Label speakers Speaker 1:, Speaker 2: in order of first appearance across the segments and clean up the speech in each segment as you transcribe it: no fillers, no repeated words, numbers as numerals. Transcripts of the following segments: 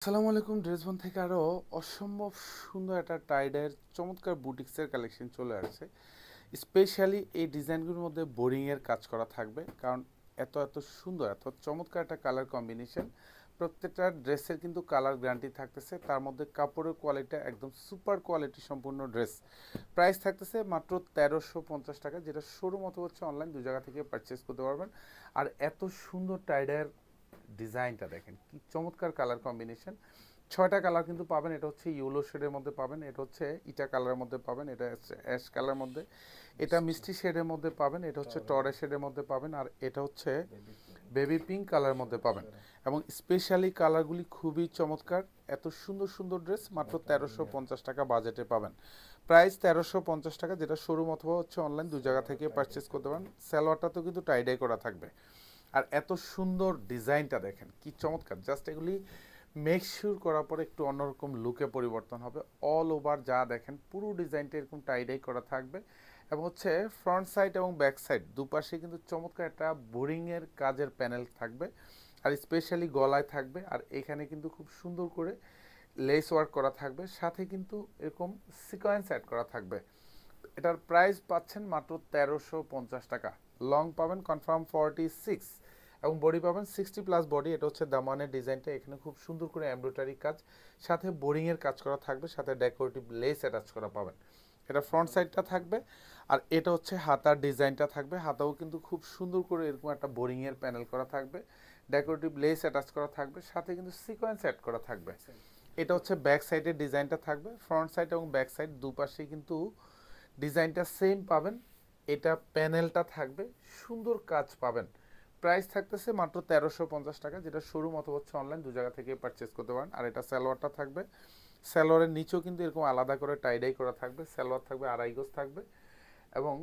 Speaker 1: আসসালামু আলাইকুম। ড্রেসবন থেকে আরও অসম্ভব সুন্দর একটা টাইডের চমৎকার বুটিক্সের কালেকশন চলে আসছে। স্পেশালি এই ডিজাইনগুলোর মধ্যে বোরিংয়ের কাজ করা থাকবে, কারণ এত এত সুন্দর এত চমৎকার একটা কালার কম্বিনেশন। প্রত্যেকটা ড্রেসের কিন্তু কালার গ্যারান্টি থাকতেছে, তার মধ্যে কাপড়ের কোয়ালিটি একদম সুপার কোয়ালিটি সম্পূর্ণ ড্রেস। প্রাইস থাকতেছে মাত্র 1350 টাকা, যেটা শোরুম অথবা হচ্ছে অনলাইন দু জায়গা থেকে পারচেস করতে পারবেন। আর এত সুন্দর টাইডের ডিজাইনটা দেখেন কি চমৎকার কালার কম্বিনেশন। ছয়টা কালার কিন্তু পাবেন। এটা হচ্ছে ইয়েলো শেডের মধ্যে পাবেন, এটা হচ্ছে ইটা কালারের মধ্যে পাবেন, এটা হচ্ছে অ্যাশ কালার মধ্যে, এটা মিষ্টি শেডের মধ্যে পাবেন, এটা হচ্ছে টরে শেডের মধ্যে পাবেন, আর এটা হচ্ছে বেবি পিঙ্ক কালারের মধ্যে পাবেন। এবং স্পেশালি কালারগুলি খুবই চমৎকার। এত সুন্দর সুন্দর ড্রেস মাত্র 1350 টাকা বাজেটে পাবেন। প্রাইস 1350 টাকা, যেটা শোরুম অথবা হচ্ছে অনলাইন দু জায়গা থেকে পারচেস করতে পারেন। সালোয়ারটাতেও কিন্তু টাইডাই করা থাকবে। আর এত সুন্দর ডিজাইনটা দেখেন কি চমৎকার। জাস্ট এগুলি মেক শিওর করার পরে একটু অন্যরকম লুকে পরিবর্তন হবে। অল ওভার যা দেখেন পুরো ডিজাইনটা এরকম টাইডাই করা থাকবে। এবং হচ্ছে ফ্রন্ট সাইড এবং ব্যাক সাইড দুপাশে কিন্তু চমৎকার একটা বোরিংয়ের কাজের প্যানেল থাকবে, আর স্পেশালি গলায় থাকবে। আর এখানে কিন্তু খুব সুন্দর করে লেস ওয়ার্ক করা থাকবে, সাথে কিন্তু এরকম সিকোয়েন্স অ্যাড করা থাকবে। এটার প্রাইস পাচ্ছেন মাত্র 1350 টাকা। লং পাবেন কনফার্ম 46, এবং বডি পাবেন 60+ বডি। এটা হচ্ছে দামানের ডিজাইনটা, এখানে খুব সুন্দর করে এমব্রয়ডারি কাজ, সাথে বোরিংয়ের কাজ করা থাকবে, সাথে ডেকোরেটিভ লেস অ্যাটাচ করা পাবেন। এটা ফ্রন্ট সাইডটা থাকবে। আর এটা হচ্ছে হাতার ডিজাইনটা থাকবে, হাতাও কিন্তু খুব সুন্দর করে এরকম একটা বোরিংয়ের প্যানেল করা থাকবে, ডেকোরেটিভ লেস অ্যাটাচ করা থাকবে, সাথে কিন্তু সিকোয়েন্স অ্যাড করা থাকবে। এটা হচ্ছে ব্যাক সাইডের ডিজাইনটা থাকবে। ফ্রন্ট সাইড এবং ব্যাক সাইড দুপাশেই কিন্তু ডিজাইনটা সেম পাবেন। এটা প্যানেলটা থাকবে, সুন্দর কাজ পাবেন। প্রাইস থাকতেছে মাত্র 1350 টাকা, যেটা শোরুম অথবা হচ্ছে অনলাইন দু জায়গা থেকে পারচেস করতে পারেন। আর এটা সালোয়ারটা থাকবে, সালোয়ারের নিচেও কিন্তু এরকম আলাদা করে টাইডাই করা থাকবে। সালোয়ার থাকবে আড়াই গজ থাকবে, এবং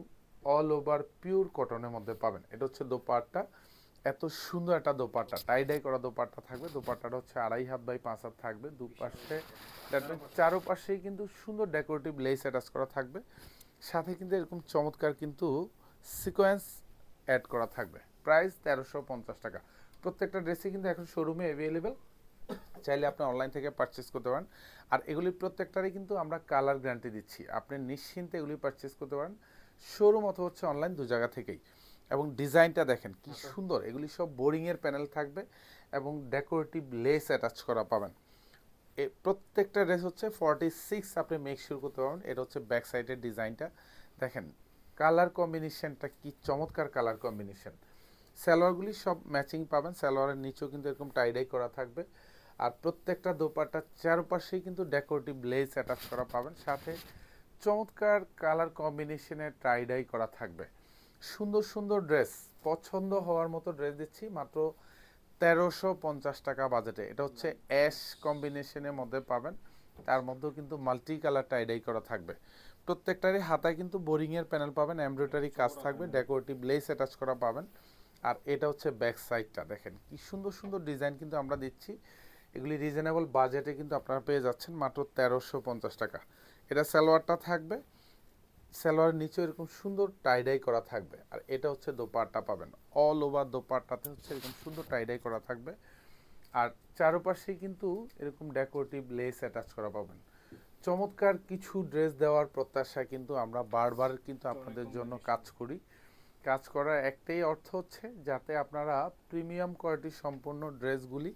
Speaker 1: অল ওভার পিওর কটনের মধ্যে পাবেন। এটা হচ্ছে দোপাট্টা। এত সুন্দর একটা দোপাট্টা, টাইডাই করা দোপাট্টা থাকবে। দোপাট্টাটা হচ্ছে 2.5 হাত বাই 5 হাত থাকবে। দুপাশে চারোপাশেই কিন্তু সুন্দর ডেকোরেটিভ লেস অ্যাটাচ করা থাকবে, সাথে কিন্তু এরকম চমৎকার কিন্তু সিকোয়েন্স অ্যাড করা থাকবে। প্রাইস 1350 টাকা। প্রত্যেকটা ড্রেসই কিন্তু এখন শোরুমে অ্যাভেলেবেল, চাইলে আপনি অনলাইন থেকে পারচেস করতে পারেন। আর এগুলি প্রত্যেকটারই কিন্তু আমরা কালার গ্যারান্টি দিচ্ছি, আপনি নিশ্চিন্তে এগুলি পারচেস করতে পারেন শোরুম অথবা হচ্ছে অনলাইন দু জায়গা থেকেই। এবং ডিজাইনটা দেখেন কি সুন্দর, এগুলি সব বোরিংয়ের প্যানেল থাকবে এবং ডেকোরেটিভ লেস অ্যাটাচ করা পাবেন। প্রত্যেকটা ড্রেস হচ্ছে 46, আপনি মেক শিওর করতে পারবেন। এটা হচ্ছে ব্যাক সাইডের ডিজাইনটা দেখেন, কালার কম্বিনেশনটা কি চমৎকার কালার কম্বিনেশন। সালোয়ারগুলি সব ম্যাচিং পাবেন, সালোয়ারের নিচেও কিন্তু এরকম টাইডাই করা থাকবে। আর প্রত্যেকটা দোপাট্টার চারপাশেই কিন্তু ডেকোরেটিভ লেস অ্যাটাচ করা পাবেন, সাথে চমৎকার কালার কম্বিনেশনের টাইডাই করা থাকবে। সুন্দর সুন্দর ড্রেস, পছন্দ হওয়ার মতো ড্রেস দিচ্ছি মাত্র 1350 টাকা বাজেটে। এটা হচ্ছে অ্যাশ কম্বিনেশনের মধ্যে পাবেন, তার মধ্যেও কিন্তু মাল্টি কালার টাইডাই করা থাকবে। প্রত্যেকটারই হাতায় কিন্তু বোরিংয়ের প্যানেল পাবেন, এমব্রয়ডারি কাজ থাকবে, ডেকোরেটিভ লেস অ্যাটাচ করা পাবেন। আর এটা হচ্ছে ব্যাক সাইডটা দেখেন কি সুন্দর সুন্দর ডিজাইন কিন্তু আমরা দিচ্ছি। এগুলি রিজনেবল বাজেটে কিন্তু আপনারা পেয়ে যাচ্ছেন মাত্র 1350 টাকা। এটা সালোয়ারটা থাকবে, সালোয়ারের নিচে এরকম সুন্দর টাইডাই করা থাকবে। আর এটা হচ্ছে দোপাট্টা পাবেন, অল ওভার দোপাট্টাতে হচ্ছে এরকম সুন্দর টাইডাই করা থাকবে। আর চারপাশে কিন্তু এরকম ডেকোরেটিভ লেস অ্যাটাচ করা পাবেন। চমৎকার কিছু ড্রেস দেওয়ার প্রত্যাশায় কিন্তু আমরা বারবার কিন্তু আপনাদের জন্য কাজ করি। কাজ করার একটাই অর্থ হচ্ছে যাতে আপনারা প্রিমিয়াম কোয়ালিটি সম্পন্ন ড্রেসগুলি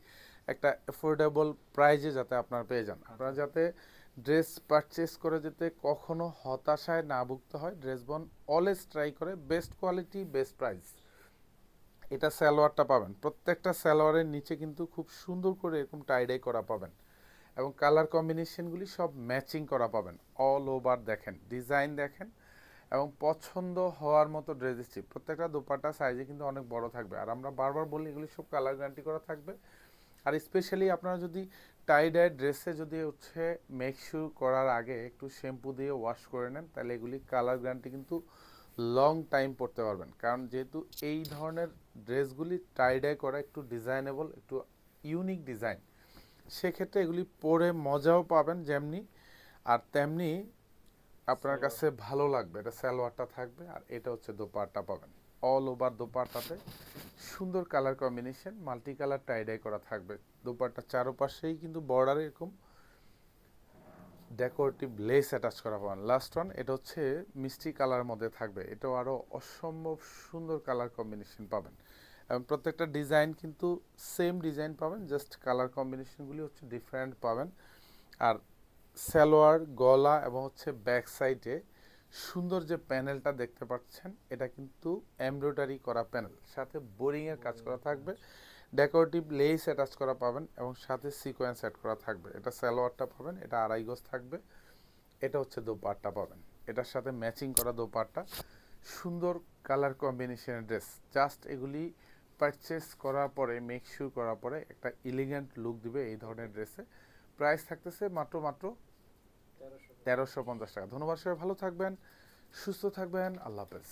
Speaker 1: একটা অ্যাফোর্ডেবল প্রাইজে যাতে আপনারা পেয়ে যান। আপনারা যাতে ড্রেস পারচেস করে যেতে কখনো হতাশায় না ভুগতে হয়, ড্রেসবন অলওয়েজ ট্রাই করে বেস্ট কোয়ালিটি বেস্ট প্রাইস। এটা সালোয়ারটা পাবেন, প্রত্যেকটা সালোয়ারের নিচে কিন্তু খুব সুন্দর করে এরকম টাইডাই করা পাবেন, এবং কালার কম্বিনেশনগুলি সব ম্যাচিং করা পাবেন। অল ওভার দেখেন, ডিজাইন দেখেন, এবং পছন্দ হওয়ার মতো ড্রেস দিচ্ছি। প্রত্যেকটা দোপাট্টা সাইজে কিন্তু অনেক বড় থাকবে, আর আমরা বারবার বলি এগুলি সব কালার গ্যারান্টি করা থাকবে। আর স্পেশালি আপনারা যদি টাই ডাই ড্রেসে যদি হচ্ছে মেক শিওর করার আগে একটু শ্যাম্পু দিয়ে ওয়াশ করে নেন, তাহলে এগুলি কালার গ্যারান্টি কিন্তু লং টাইম পরতে পারবেন। কারণ যেহেতু এই ধরনের ড্রেসগুলি টাই ডাই করা একটু ডিজাইনেবল, একটু ইউনিক ডিজাইন, সেক্ষেত্রে এগুলি পরে মজাও পাবেন যেমনি, আর তেমনি আপনার কাছে ভালো লাগবে। এটা সালোয়ারটা থাকবে, আর এটা হচ্ছে দোপাট্টা পাবেন। অল ওভার দোপাট্টাতে সুন্দর colour combination, multi colour tie-dye করা থাকবে। দোপাট্টার চারপাশেই কিন্তু বর্ডারে এরকম ডেকোরেটিভ লেস অ্যাটাচ করা পাবেন। লাস্ট ওয়ান, এটা হচ্ছে মিষ্টি কালার মধ্যে থাকবে, এটাও আরও অসম্ভব সুন্দর কালার কম্বিনেশন পাবেন। এবং প্রত্যেকটা ডিজাইন কিন্তু সেম ডিজাইন পাবেন, জাস্ট কালার কম্বিনেশনগুলি হচ্ছে ডিফারেন্ট পাবেন। আর সালোয়ার, গলা এবং হচ্ছে ব্যাক সাইডে সুন্দর যে প্যানেলটা দেখতে পাচ্ছেন, এটা কিন্তু এমব্রয়ডারি করা প্যানেল, সাথে বোরিংয়ের কাজ করা থাকবে, ডেকোরেটিভ লেস অ্যাটাচ করা পাবেন এবং সাথে সিকোয়েন্স অ্যাড করা থাকবে। এটা সালোয়ারটা পাবেন, এটা 2.5 গজ থাকবে। এটা হচ্ছে দোপাট্টা পাবেন, এটার সাথে ম্যাচিং করা দোপাট্টা, সুন্দর কালার কম্বিনেশনের ড্রেস। জাস্ট এগুলি পারচেস করার পরে, মেক শিওর করার পরে একটা এলিগেন্ট লুক দিবে এই ধরনের ড্রেসে। প্রাইস থাকতেছে মাত্র 1350 টাকা। ধন্যবাদ, সবাই ভালো থাকবেন, সুস্থ থাকবেন, আল্লাহ হাফেজ।